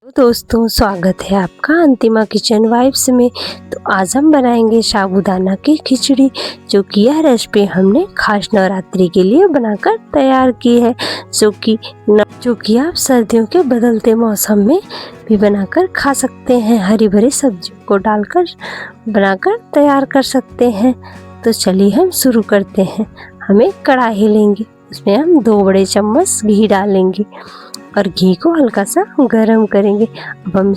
तो दोस्तों, स्वागत है आपका अंतिमा किचन वाइब्स में। तो आज हम बनाएंगे साबूदाना की खिचड़ी, जो कि यह रेसिपी हमने खास नवरात्रि के लिए बनाकर तैयार की है, जो कि आप सर्दियों के बदलते मौसम में भी बनाकर खा सकते हैं। हरी भरी सब्जियों को डालकर बनाकर तैयार कर सकते हैं। तो चलिए हम शुरू करते हैं। हमें कढ़ाई लेंगे, उसमें हम 2 बड़े चम्मच घी डालेंगे और घी को हल्का सा गरम करेंगे। अब हम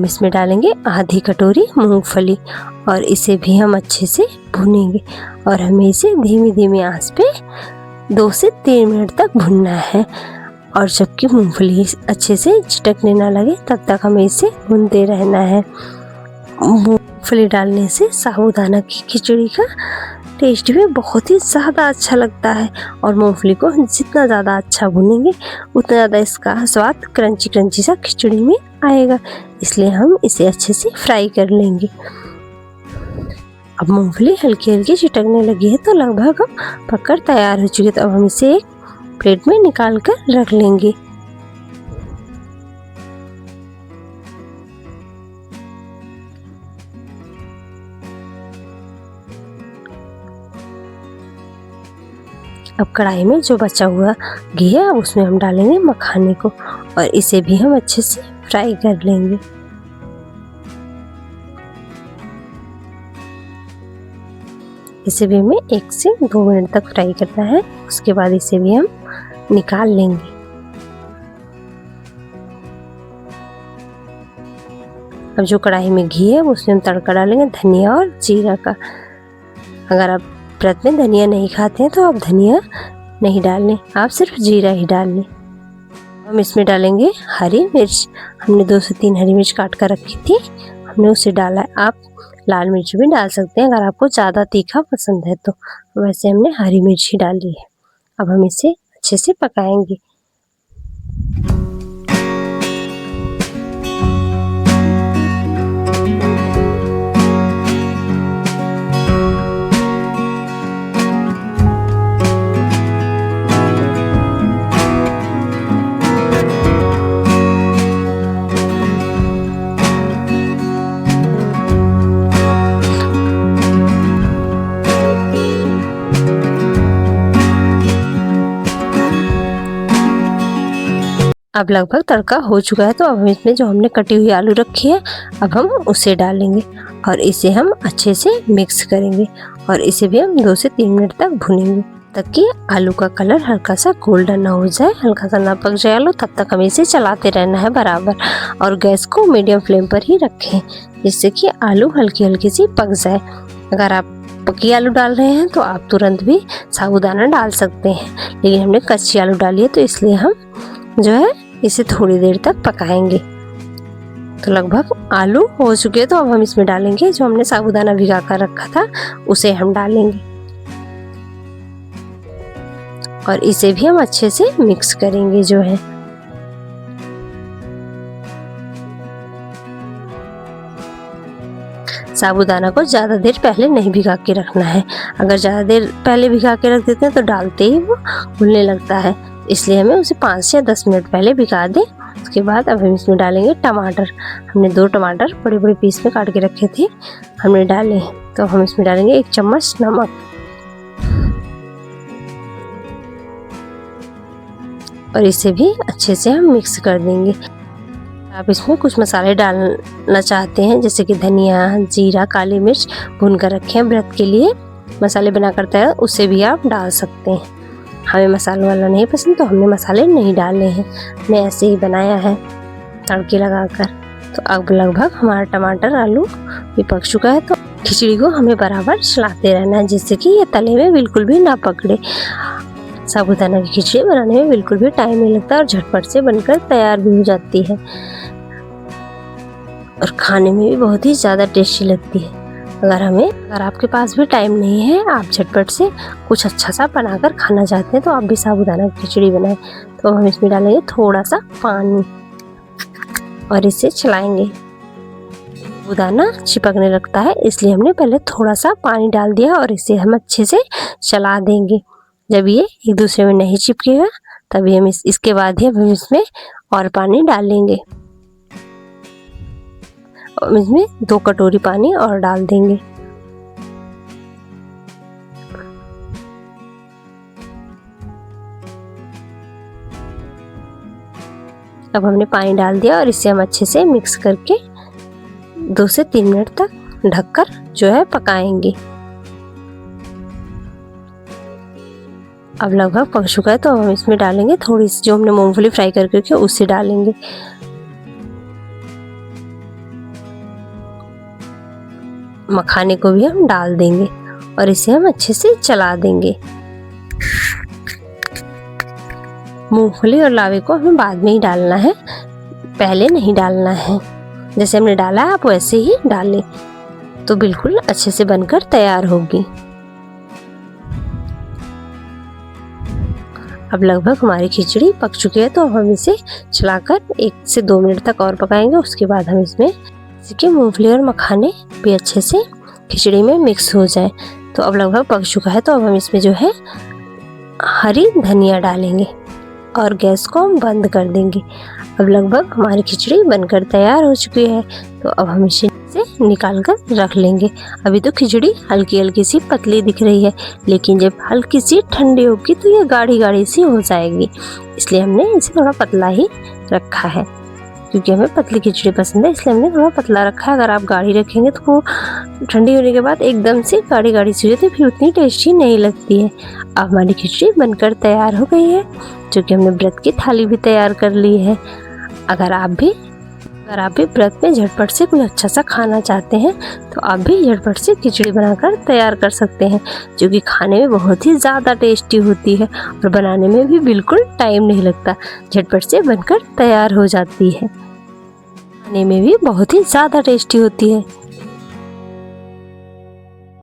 इसमें डालेंगे आधी कटोरी मूंगफली और इसे भी हम अच्छे से भूनेंगे और हमें इसे धीमी धीमी आंच पे 2 से 3 मिनट तक भूनना है। और जबकि मूंगफली अच्छे से चिटकने ना लगे तब तक हमें इसे भूनते रहना है। मूंगफली डालने से साबूदाना की खिचड़ी का टेस्ट भी बहुत ही ज़्यादा अच्छा लगता है और मूंगफली को जितना ज़्यादा अच्छा भूनेंगे उतना ज़्यादा इसका स्वाद क्रंची क्रंची सा खिचड़ी में आएगा। इसलिए हम इसे अच्छे से फ्राई कर लेंगे। अब मूंगफली हल्की हल्की चिटकने लगी है तो लगभग पककर तैयार हो चुकी है। तो अब हम इसे एक प्लेट में निकाल कर रख लेंगे। अब कढ़ाई में जो बचा हुआ घी है उसमें हम डालेंगे मखाने को और इसे भी हम अच्छे से फ्राई कर लेंगे। इसे भी हमें 1 से 2 मिनट तक फ्राई करना है। उसके बाद इसे भी हम निकाल लेंगे। अब जो कढ़ाई में घी है उसमें हम तड़का डालेंगे धनिया और जीरा का। अगर आप व्रत में धनिया नहीं खाते हैं तो आप धनिया नहीं डालें, आप सिर्फ जीरा ही डाल लें। हम इसमें डालेंगे हरी मिर्च। हमने 2 से 3 हरी मिर्च काट कर रखी थी, हमने उसे डाला है। आप लाल मिर्च भी डाल सकते हैं अगर आपको ज़्यादा तीखा पसंद है तो। वैसे हमने हरी मिर्च ही डाली है। अब हम इसे अच्छे से पकाएंगे। अब लगभग तड़का हो चुका है तो अब हम इसमें जो हमने कटी हुई आलू रखी है अब हम उसे डालेंगे और इसे हम अच्छे से मिक्स करेंगे और इसे भी हम 2 से 3 मिनट तक भूनेंगे तब कि आलू का कलर हल्का सा गोल्डन ना हो जाए, हल्का सा ना पक जाए आलू। तब तक हमें इसे चलाते रहना है बराबर और गैस को मीडियम फ्लेम पर ही रखें जिससे कि आलू हल्की हल्की सी पक जाए। अगर आप पकी आलू डाल रहे हैं तो आप तुरंत भी साबूदाना डाल सकते हैं, लेकिन हमने कच्ची आलू डाली है तो इसलिए हम जो है इसे थोड़ी देर तक पकाएंगे। तो लगभग आलू हो चुके हैं तो अब हम इसमें डालेंगे जो हमने साबूदाना भिगा कर रखा था उसे हम डालेंगे और इसे भी हम अच्छे से मिक्स करेंगे। जो है साबूदाना को ज़्यादा देर पहले नहीं भिगा के रखना है। अगर ज़्यादा देर पहले भिगा के रख देते हैं तो डालते ही वो घुलने लगता है, इसलिए हमें उसे 5 से 10 मिनट पहले भिगा दें। उसके बाद अब हम इसमें डालेंगे टमाटर। हमने 2 टमाटर बड़े बड़े पीस में काट के रखे थे, हमने डाले। तो हम इसमें डालेंगे 1 चम्मच नमक और इसे भी अच्छे से हम मिक्स कर देंगे। आप इसमें कुछ मसाले डालना चाहते हैं जैसे कि धनिया, जीरा, काली मिर्च भून कर रखे हैं व्रत के लिए मसाले बना कर तैयार, उसे भी आप डाल सकते हैं। हमें मसालों वाला नहीं पसंद तो हमने मसाले नहीं डाले हैं, हमने ऐसे ही बनाया है तड़के लगाकर। तो अब लगभग हमारा टमाटर आलू भी पक चुका है तो खिचड़ी को हमें बराबर चलाते रहना है जिससे कि ये तले में बिल्कुल भी ना पकड़े। साबूदाना की खिचड़ी बनाने में बिल्कुल भी टाइम नहीं लगता और झटपट से बनकर तैयार भी हो जाती है और खाने में भी बहुत ही ज़्यादा टेस्टी लगती है। अगर आपके पास भी टाइम नहीं है, आप झटपट से कुछ अच्छा सा बनाकर खाना चाहते हैं तो आप भी साबूदाना की खिचड़ी बनाएं। तो हम इसमें डालेंगे थोड़ा सा पानी और इसे चलाएंगे। साबूदाना चिपकने लगता है इसलिए हमने पहले थोड़ा सा पानी डाल दिया और इसे हम अच्छे से चला देंगे। जब ये एक दूसरे में नहीं चिपकेगा तभी हम इसके बाद ही हम इसमें और पानी डालेंगे। इसमें 2 कटोरी पानी और डाल देंगे। अब हमने पानी डाल दिया और इसे हम अच्छे से मिक्स करके 2 से 3 मिनट तक ढककर जो है पकाएंगे। अब लगभग पक चुका है तो हम इसमें डालेंगे थोड़ी सी जो हमने मूंगफली फ्राई करके रखी है उसे डालेंगे। मखाने को भी हम डाल देंगे और इसे हम अच्छे से चला देंगे। मूंगफली और लावे को हमें बाद में ही डालना है, पहले नहीं डालना है। जैसे हमने डाला है आप वैसे ही डालें तो बिल्कुल अच्छे से बनकर तैयार होगी। अब लगभग हमारी खिचड़ी पक चुकी है तो हम इसे चलाकर 1 से 2 मिनट तक और पकाएंगे। उसके बाद हम इसमें मूंगफली और मखाने भी अच्छे से खिचड़ी में मिक्स हो जाए। तो अब लगभग पक चुका है तो अब हम इसमें जो है हरी धनिया डालेंगे और गैस को हम बंद कर देंगे। अब लगभग हमारी खिचड़ी बनकर तैयार हो चुकी है तो अब हम इसे से निकाल कर रख लेंगे। अभी तो खिचड़ी हल्की हल्की सी पतली दिख रही है, लेकिन जब हल्की सी ठंडी होगी तो ये गाढ़ी गाढ़ी सी हो जाएगी, इसलिए हमने इसे थोड़ा पतला ही रखा है। क्योंकि हमें पतली खिचड़ी पसंद है इसलिए हमने थोड़ा पतला रखा है। अगर आप गाढ़ी रखेंगे तो वो ठंडी होने के बाद एकदम से गाढ़ी गाढ़ी सी हो जाती है, फिर उतनी टेस्टी नहीं लगती है। अब हमारी खिचड़ी बनकर तैयार हो गई है, जो कि हमने व्रत की थाली भी तैयार कर ली है। अगर आप भी व्रत में झटपट से कोई अच्छा सा खाना चाहते हैं तो आप भी झटपट से खिचड़ी बनाकर तैयार कर सकते हैं, जो कि खाने में बहुत ही ज़्यादा टेस्टी होती है और बनाने में भी बिल्कुल टाइम नहीं लगता, झटपट से बनकर तैयार हो जाती है, खाने में भी बहुत ही ज़्यादा टेस्टी होती है।